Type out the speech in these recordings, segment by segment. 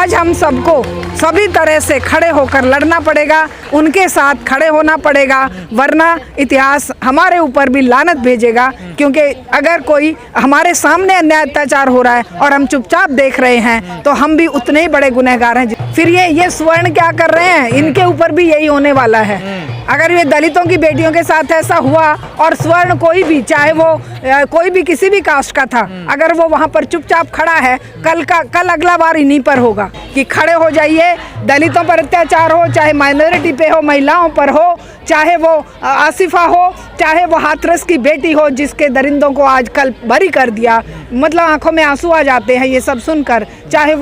आज हम सबको सभी तरह से खड़े होकर लड़ना पड़ेगा, उनके साथ खड़े होना पड़ेगा, वरना इतिहास हमारे ऊपर भी लानत भेजेगा। क्योंकि अगर कोई हमारे सामने अन्याय अत्याचार हो रहा है और हम चुपचाप देख रहे हैं तो हम भी उतने ही बड़े गुनहगार हैं। फिर ये स्वर्ण क्या कर रहे हैं, इनके ऊपर भी यही होने वाला है। अगर ये दलितों की बेटियों के साथ ऐसा हुआ और स्वर्ण कोई भी, चाहे वो कोई भी किसी भी कास्ट का था, अगर वो वहाँ पर चुपचाप खड़ा है, कल अगला बार इन्हीं पर होगा कि खड़े हो जाइए। दलितों पर अत्याचार हो, चाहे माइनॉरिटी पे हो, महिलाओं पर हो, चाहे वो आसिफा हो, चाहे वो हाथरस की बेटी हो जिसके दरिंदों को आज कल बरी कर दिया, मतलब आंखों में आंसू आ जाते हैं ये सब सुनकर। चाहे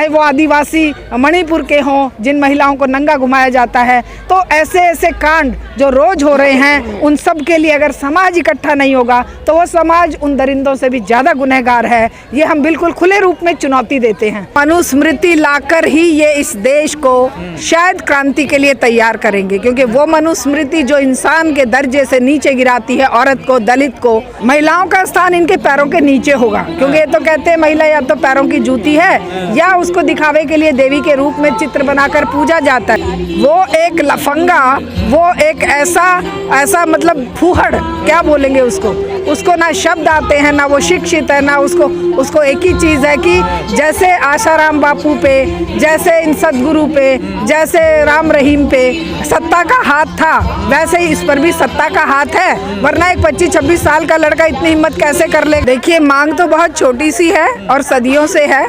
वो आदिवासी मणिपुर के हों जिन महिलाओं को नंगा घुमाया जाता है। तो ऐसे कांड जो रोज हो रहे हैं, उन सब के लिए अगर समाज इकट्ठा नहीं होगा तो वो समाज उन दरिंदों से भी ज़्यादा गुनहगार है। ये हम बिल्कुल खुले रूप में चुनौती देते हैं। मनुस्मृति लाकर ही ये इस देश को शायद क्रांति के लिए तैयार करेंगे, क्योंकि वो मनुस्मृति जो इंसान के दर्जे से नीचे गिराती है औरत को, दलित को, महिलाओं का स्थान इनके पैरों के नीचे होगा। क्योंकि ये तो कहते हैं महिला या तो पैरों की जूती है या उसको दिखावे के लिए देवी के रूप में चित्र बनाकर पूजा जाता है। वो एक लफंगा, वो एक ऐसा मतलब फूहड़, क्या बोलेंगे उसको ना शब्द आते हैं, ना वो शिक्षित है, ना उसको एक ही चीज़ है कि जैसे आशाराम बापू पे, जैसे इन सदगुरु पे, जैसे राम रहीम पे सत्ता का हाथ था, वैसे ही इस पर भी सत्ता का हाथ है। वरना एक 25-26 साल का लड़का इतनी हिम्मत कैसे कर ले। देखिए, मांग तो बहुत छोटी सी है और सदियों से है।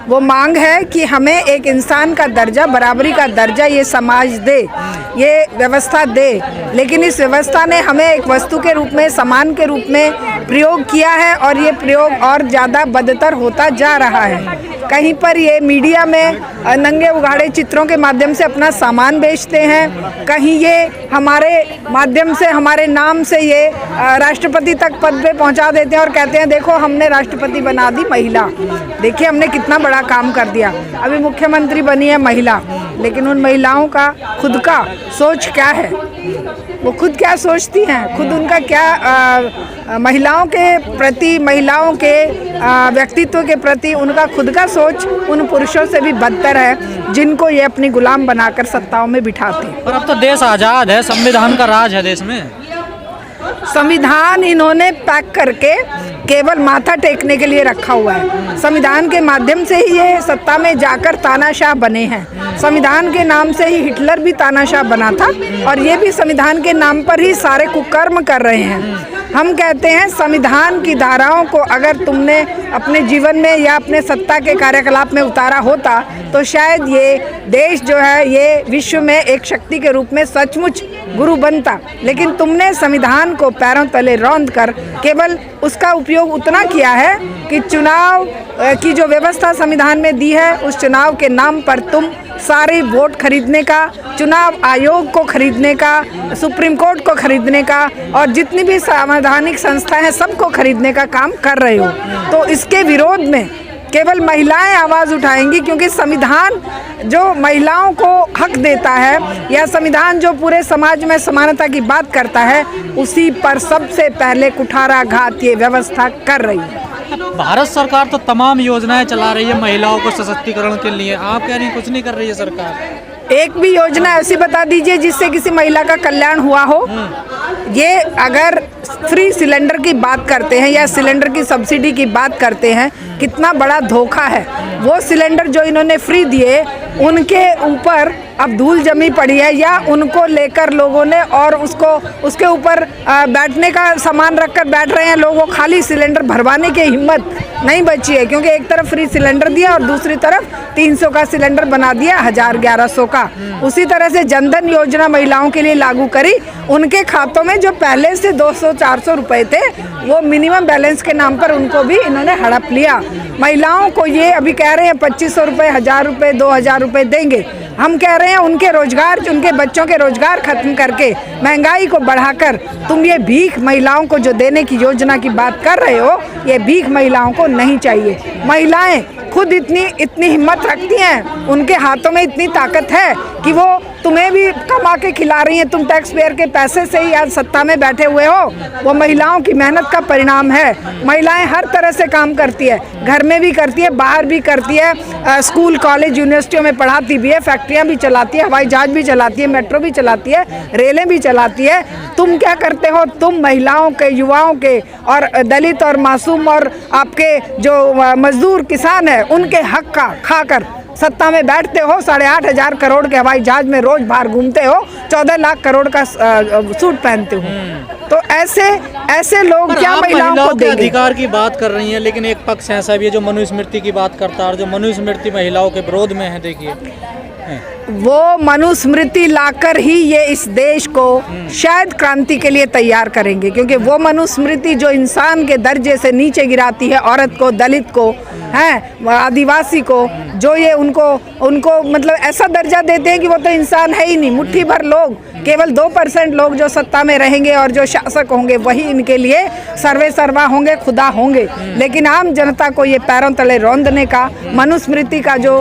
वो मांग है कि हमें एक इंसान का दर्जा, बराबरी का दर्जा ये समाज दे, ये व्यवस्था दे। लेकिन इस व्यवस्था ने हमें एक वस्तु के रूप में, सामान के रूप में प्रयोग किया है और ये प्रयोग और ज़्यादा बदतर होता जा रहा है। कहीं पर ये मीडिया में नंगे उघाड़े चित्रों के माध्यम से अपना सामान बेचते हैं, कहीं ये हमारे माध्यम से, हमारे नाम से ये राष्ट्रपति तक पद पे पहुंचा देते हैं और कहते हैं देखो हमने राष्ट्रपति बना दी महिला, देखिए हमने कितना बड़ा काम कर दिया। अभी मुख्यमंत्री बनी है महिला, लेकिन उन महिलाओं का खुद का सोच क्या है, वो खुद क्या सोचती हैं, खुद उनका क्या महिलाओं के प्रति, महिलाओं के व्यक्तित्व के प्रति उनका खुद का सोच उन पुरुषों से भी बदतर है जिनको ये अपनी गुलाम बनाकर सत्ताओं में बिठाते हैं। और अब तो देश आज़ाद है, संविधान का राज है देश में। संविधान इन्होंने पैक करके केवल माथा टेकने के लिए रखा हुआ है। संविधान के माध्यम से ही ये सत्ता में जाकर तानाशाह बने हैं। संविधान के नाम से ही हिटलर भी तानाशाह बना था और ये भी संविधान के नाम पर ही सारे कुकर्म कर रहे हैं। हम कहते हैं संविधान की धाराओं को अगर तुमने अपने जीवन में या अपने सत्ता के कार्यकलाप में उतारा होता तो शायद ये देश जो है ये विश्व में एक शक्ति के रूप में सचमुच गुरु बनता। लेकिन तुमने संविधान को पैरों तले रौंद कर केवल उसका उपयोग उतना किया है कि चुनाव की जो व्यवस्था संविधान में दी है उस चुनाव के नाम पर तुम सारे वोट खरीदने का, चुनाव आयोग को खरीदने का, सुप्रीम कोर्ट को खरीदने का और जितनी भी संवैधानिक संस्थाएं हैं सबको खरीदने का काम कर रहे हो। तो इसके विरोध में केवल महिलाएं आवाज़ उठाएंगी, क्योंकि संविधान जो महिलाओं को हक देता है या संविधान जो पूरे समाज में समानता की बात करता है उसी पर सबसे पहले कुठाराघात ये व्यवस्था कर रही है। भारत सरकार तो तमाम योजनाएं चला रही है महिलाओं को सशक्तिकरण के लिए, आप कह रही हैं कुछ नहीं कर रही है सरकार। एक भी योजना ऐसी बता दीजिए जिससे किसी महिला का कल्याण हुआ हो। ये अगर फ्री सिलेंडर की बात करते हैं या सिलेंडर की सब्सिडी की बात करते हैं, कितना बड़ा धोखा है। वो सिलेंडर जो इन्होंने फ्री दिए उनके ऊपर अब धूल जमी पड़ी है या उनको लेकर लोगों ने और उसके ऊपर बैठने का सामान रखकर बैठ रहे हैं लोग। वो खाली सिलेंडर भरवाने की हिम्मत नहीं बची है, क्योंकि एक तरफ फ्री सिलेंडर दिया और दूसरी तरफ 300 का सिलेंडर बना दिया 1000-1100 का। उसी तरह से जनधन योजना महिलाओं के लिए लागू करी, उनके खातों में जो पहले से 200-400 रुपए थे वो मिनिमम बैलेंस के नाम पर उनको भी इन्होंने हड़प लिया। महिलाओं को ये अभी कह रहे हैं 2500 रुपये, 1000 रुपये, 2000 रुपये देंगे। हम कह रहे हैं उनके रोजगार, उनके बच्चों के रोजगार खत्म करके महंगाई को बढ़ाकर तुम ये भीख महिलाओं को जो देने की योजना की बात कर रहे हो, ये भीख महिलाओं को नहीं चाहिए। महिलाएं खुद इतनी हिम्मत रखती हैं, उनके हाथों में इतनी ताकत है कि वो तुम्हें भी कमा के खिला रही हैं, तुम टैक्स पेयर के पैसे से ही आज सत्ता में बैठे हुए हो। वो महिलाओं की मेहनत का परिणाम है। महिलाएं हर तरह से काम करती है, घर में भी करती है, बाहर भी करती है, स्कूल कॉलेज यूनिवर्सिटियों में पढ़ाती भी है, फैक्ट्रियां भी चलाती है, हवाई जहाज भी चलाती है, मेट्रो भी चलाती है, रेलें भी चलाती है। तुम क्या करते हो? तुम महिलाओं के, युवाओं के और दलित और मासूम और आपके जो मजदूर किसान है उनके हक का खाकर सत्ता में बैठते हो। 8,500 करोड़ के हवाई जहाज में रोज बाहर घूमते हो, 14 लाख करोड़ का सूट पहनते हो। तो ऐसे लोग क्या महिलाओं को के देंगे? अधिकार की बात कर रही हैं, लेकिन एक पक्ष ऐसा भी है जो मनुस्मृति की बात करता है और जो मनुस्मृति महिलाओं के विरोध में है। देखिए वो मनुस्मृति लाकर ही ये इस देश को शायद क्रांति के लिए तैयार करेंगे, क्योंकि वो मनुस्मृति जो इंसान के दर्जे से नीचे गिराती है औरत को, दलित को, हैं आदिवासी को, जो ये उनको मतलब ऐसा दर्जा देते हैं कि वो तो इंसान है ही नहीं। मुट्ठी भर लोग, केवल 2% लोग जो सत्ता में रहेंगे और जो शासक होंगे वही इनके लिए सर्वे सर्वा होंगे, खुदा होंगे। लेकिन आम जनता को ये पैरों तले रौंदने का, मनुस्मृति का जो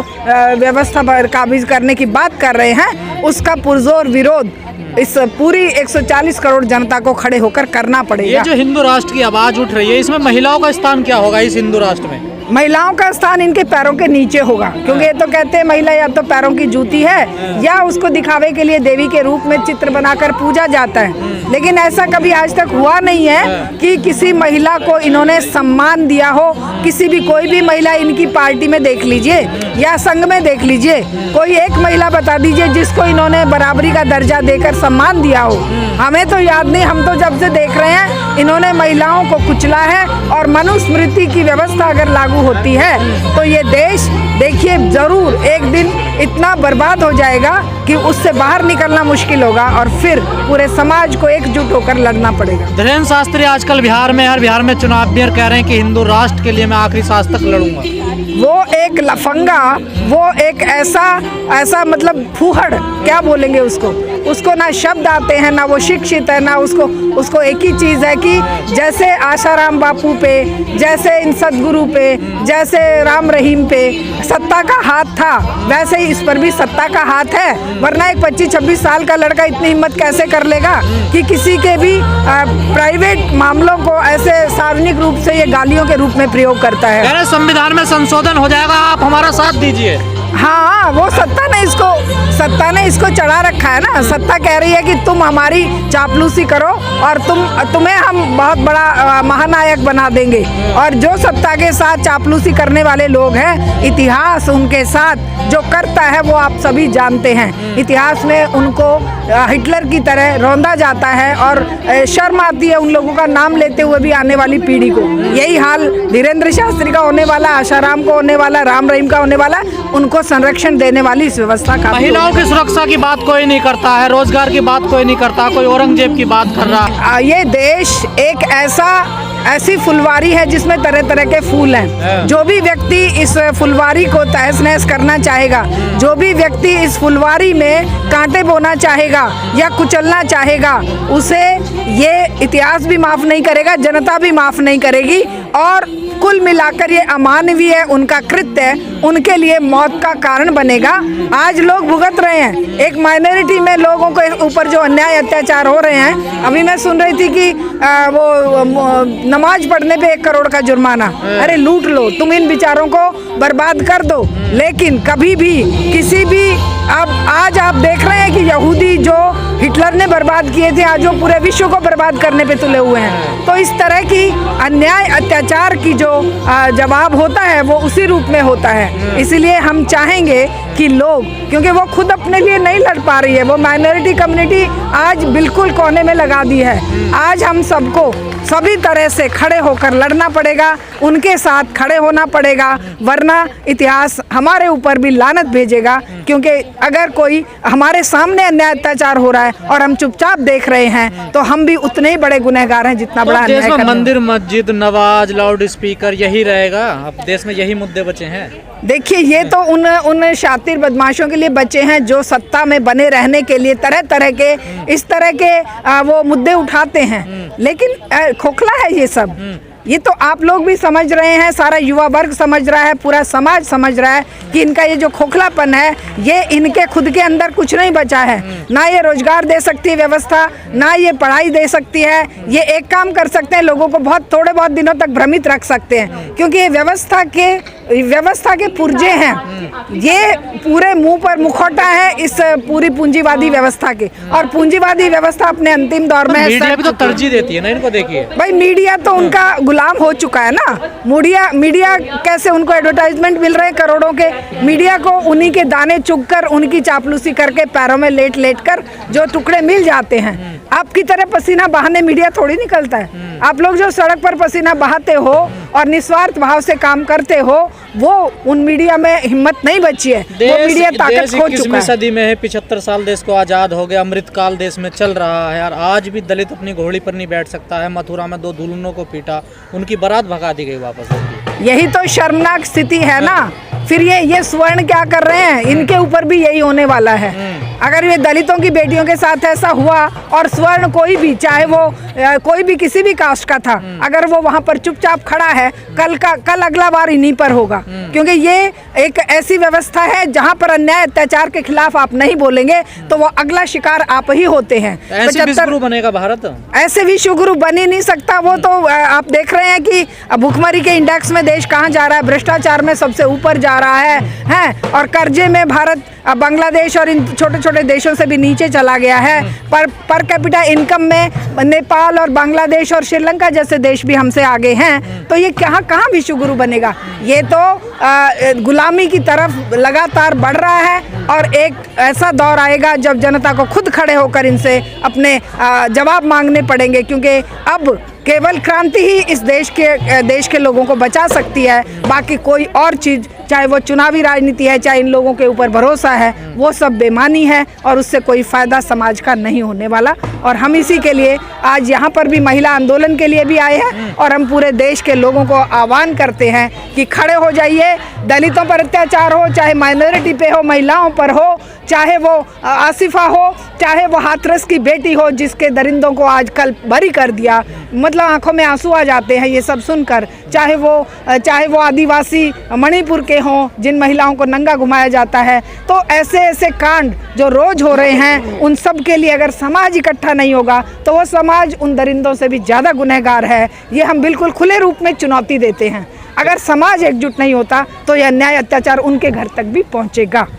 व्यवस्था पर काबिज करने की बात कर रहे हैं, उसका पुरजोर विरोध इस पूरी 140 करोड़ जनता को खड़े होकर करना पड़ेगा। ये जो हिंदू राष्ट्र की आवाज उठ रही है, इसमें महिलाओं का स्थान क्या होगा इस हिंदू राष्ट्र में? महिलाओं का स्थान इनके पैरों के नीचे होगा, क्योंकि ये तो कहते हैं महिला या तो पैरों की जूती है या उसको दिखावे के लिए देवी के रूप में चित्र बनाकर पूजा जाता है। लेकिन ऐसा कभी आज तक हुआ नहीं है कि किसी महिला को इन्होंने सम्मान दिया हो। किसी भी कोई भी महिला इनकी पार्टी में देख लीजिए या संघ में देख लीजिए, कोई एक महिला बता दीजिए जिसको इन्होंने बराबरी का दर्जा देकर सम्मान दिया हो। हमें तो याद नहीं, हम तो जब से देख रहे हैं इन्होंने महिलाओं को कुचला है। और मनुस्मृति की व्यवस्था अगर लागू होती है तो ये देश देखिए जरूर एक दिन इतना बर्बाद हो जाएगा कि उससे बाहर निकलना मुश्किल होगा और फिर पूरे समाज को एकजुट होकर लड़ना पड़ेगा। धीरेन्द्र शास्त्री आजकल बिहार में बिहार में चुनाव भी कह रहे हैं कि हिंदू राष्ट्र के लिए मैं आखिरी सांस तक लड़ूंगा। वो एक लफंगा, वो एक ऐसा मतलब फूहड़, क्या बोलेंगे उसको ना शब्द आते हैं, ना वो शिक्षित है, ना उसको एक ही चीज़ है कि जैसे आशाराम बापू पे, जैसे इन सदगुरु पे, जैसे राम रहीम पे सत्ता का हाथ था, वैसे ही इस पर भी सत्ता का हाथ है। वरना एक 25-26 साल का लड़का इतनी हिम्मत कैसे कर लेगा कि किसी के भी प्राइवेट मामलों को ऐसे सार्वजनिक रूप से ये गालियों के रूप में प्रयोग करता है। कह रहे संविधान में संशोधन हो जाएगा, आप हमारा साथ दीजिए। हाँ, वो सत्ता ने इसको चढ़ा रखा है ना। सत्ता कह रही है कि तुम हमारी चापलूसी करो और तुम्हें हम बहुत बड़ा महानायक बना देंगे। और जो सत्ता के साथ चापलूसी करने वाले लोग हैं, इतिहास उनके साथ जो करता है वो आप सभी जानते हैं। इतिहास में उनको हिटलर की तरह रौंदा जाता है और शर्म आती है उन लोगों का नाम लेते हुए भी आने वाली पीढ़ी को। यही हाल धीरेन्द्र शास्त्री का होने वाला, आशाराम को होने वाला, राम रहीम का होने वाला। उनको संरक्षण देने वाली इस व्यवस्था का, महिलाओं की सुरक्षा की बात कोई नहीं करता है, रोजगार की बात कोई नहीं करता, कोई औरंगजेब की बात कर रहा। ये देश एक ऐसी फुलवारी है जिसमें तरह तरह के फूल हैं। जो भी व्यक्ति इस फुलवारी को तहस नहस करना चाहेगा, जो भी व्यक्ति इस फुलवारी में कांटे बोना चाहेगा या कुचलना चाहेगा, उसे ये इतिहास भी माफ नहीं करेगा, जनता भी माफ नहीं करेगी। और कुल मिलाकर ये अमानवीय उनका कृत्य उनके लिए मौत का कारण बनेगा। आज लोग भुगत रहे हैं, एक माइनॉरिटी में लोगों के ऊपर जो अन्याय अत्याचार हो रहे हैं। अभी मैं सुन रही थी कि वो नमाज पढ़ने पे 1 करोड़ का जुर्माना। अरे लूट लो, तुम इन विचारों को बर्बाद कर दो। लेकिन कभी भी किसी भी आज आप देख रहे हैं कि यहूदी जो हिटलर ने बर्बाद किए थे, आज वो पूरे विश्व को बर्बाद करने पे तुले हुए हैं। तो इस तरह की अन्याय अत्याचार की जो जवाब होता है वो उसी रूप में होता है। इसीलिए हम चाहेंगे कि लोग, क्योंकि वो खुद अपने लिए नहीं लड़ पा रही है, वो माइनॉरिटी कम्युनिटी आज बिल्कुल कोने में लगा दी है। आज हम सबको सभी तरह से खड़े होकर लड़ना पड़ेगा, उनके साथ खड़े होना पड़ेगा, वरना इतिहास हमारे ऊपर भी लानत भेजेगा। क्योंकि अगर कोई हमारे सामने अन्याय अत्याचार हो रहा है और हम चुपचाप देख रहे हैं, तो हम भी उतने ही बड़े गुनहगार हैं जितना बड़ा अन्याय कर रहे हैं। मंदिर, मस्जिद, नमाज, लाउड स्पीकर यही रहेगा। अब देश में यही मुद्दे बचे हैं। देखिए, ये तो उन शातिर बदमाशों के लिए बचे हैं जो सत्ता में बने रहने के लिए तरह तरह के इस तरह के वो मुद्दे उठाते हैं। लेकिन खोखला है ये सब। ये तो आप लोग भी समझ रहे हैं, सारा युवा वर्ग समझ रहा है, पूरा समाज समझ रहा है कि इनका ये जो खोखलापन है, ये इनके खुद के अंदर कुछ नहीं बचा है। ना ये रोजगार दे सकती है व्यवस्था, ना ये पढ़ाई दे सकती है। ये एक काम कर सकते हैं, लोगों को थोड़े बहुत दिनों तक भ्रमित रख सकते हैं, क्योंकि ये व्यवस्था के पुर्जे हैं। ये पूरे मुंह पर मुखौटा है इस पूरी पूंजीवादी व्यवस्था के, और पूंजीवादी व्यवस्था अपने अंतिम दौर में है। मीडिया भी तो तरजीह देती है ना इनको, देखिए भाई मीडिया तो उनका गुलाम हो चुका है ना। मीडिया कैसे, उनको एडवर्टाइजमेंट मिल रहे हैं करोड़ों के, मीडिया को उन्हीं के दाने चुग कर, उनकी चापलूसी करके, पैरों में लेट कर जो टुकड़े मिल जाते हैं। आपकी तरह पसीना बहाने मीडिया थोड़ी निकलता है। आप लोग जो सड़क पर पसीना बहाते हो और निस्वार्थ भाव से काम करते हो, वो उन मीडिया में हिम्मत नहीं बची है। वो मीडिया ताकत खो चुका है। सदी में है, 75 साल देश को आजाद हो गया, अमृतकाल देश में चल रहा है यार। आज भी दलित अपनी घोड़ी पर नहीं बैठ सकता है। मथुरा में 2 दुल्हनों को पीटा, उनकी बारात भगा दी गई वापस। यही तो शर्मनाक स्थिति है ना। फिर ये स्वर्ण क्या कर रहे हैं, इनके ऊपर भी यही होने वाला है। अगर ये दलितों की बेटियों के साथ ऐसा हुआ और स्वर्ण कोई भी, चाहे वो कोई भी किसी भी कास्ट का था, अगर वो वहां पर चुपचाप खड़ा है, कल अगला बार इन्हीं पर होगा। क्योंकि ये एक ऐसी व्यवस्था है जहां पर अन्याय अत्याचार के खिलाफ आप नहीं बोलेंगे तो वो अगला शिकार आप ही होते हैं। ऐसे विश्वगुरु बनेगा भारत, ऐसे विश्वगुरु बन ही नहीं सकता। वो तो आप देख रहे हैं कि भुखमरी के इंडेक्स में देश कहाँ जा रहा है, भ्रष्टाचार में सबसे ऊपर जा रहा है, और कर्जे में भारत बांग्लादेश और इन छोटे छोटे देशों से भी नीचे चला गया है। पर कैपिटा इनकम में नेपाल और बांग्लादेश और श्रीलंका जैसे देश भी हमसे आगे हैं। तो ये कहाँ विश्वगुरु बनेगा। ये तो गुलामी की तरफ लगातार बढ़ रहा है, और एक ऐसा दौर आएगा जब जनता को खुद खड़े होकर इनसे अपने जवाब मांगने पड़ेंगे, क्योंकि अब केवल क्रांति ही इस देश के लोगों को बचा सकती है। बाकी कोई और चीज़, चाहे वो चुनावी राजनीति है, चाहे इन लोगों के ऊपर भरोसा है, वो सब बेमानी है और उससे कोई फ़ायदा समाज का नहीं होने वाला। और हम इसी के लिए आज यहाँ पर भी महिला आंदोलन के लिए भी आए हैं, और हम पूरे देश के लोगों को आह्वान करते हैं कि खड़े हो जाइए। दलितों पर अत्याचार हो, चाहे माइनॉरिटी पे हो, महिलाओं पर हो, चाहे वो आसिफा हो, चाहे वो हाथरस की बेटी हो जिसके दरिंदों को आज कल बरी कर दिया, मतलब आंखों में आंसू आ जाते हैं ये सब सुनकर। चाहे वो आदिवासी मणिपुर के हों जिन महिलाओं को नंगा घुमाया जाता है। तो ऐसे कांड जो रोज हो रहे हैं, उन सब के लिए अगर समाज इकट्ठा नहीं होगा तो वो समाज उन दरिंदों से भी ज़्यादा गुनहगार है। ये हम बिल्कुल खुले रूप में चुनौती देते हैं। अगर समाज एकजुट नहीं होता तो यह अन्याय अत्याचार उनके घर तक भी पहुँचेगा।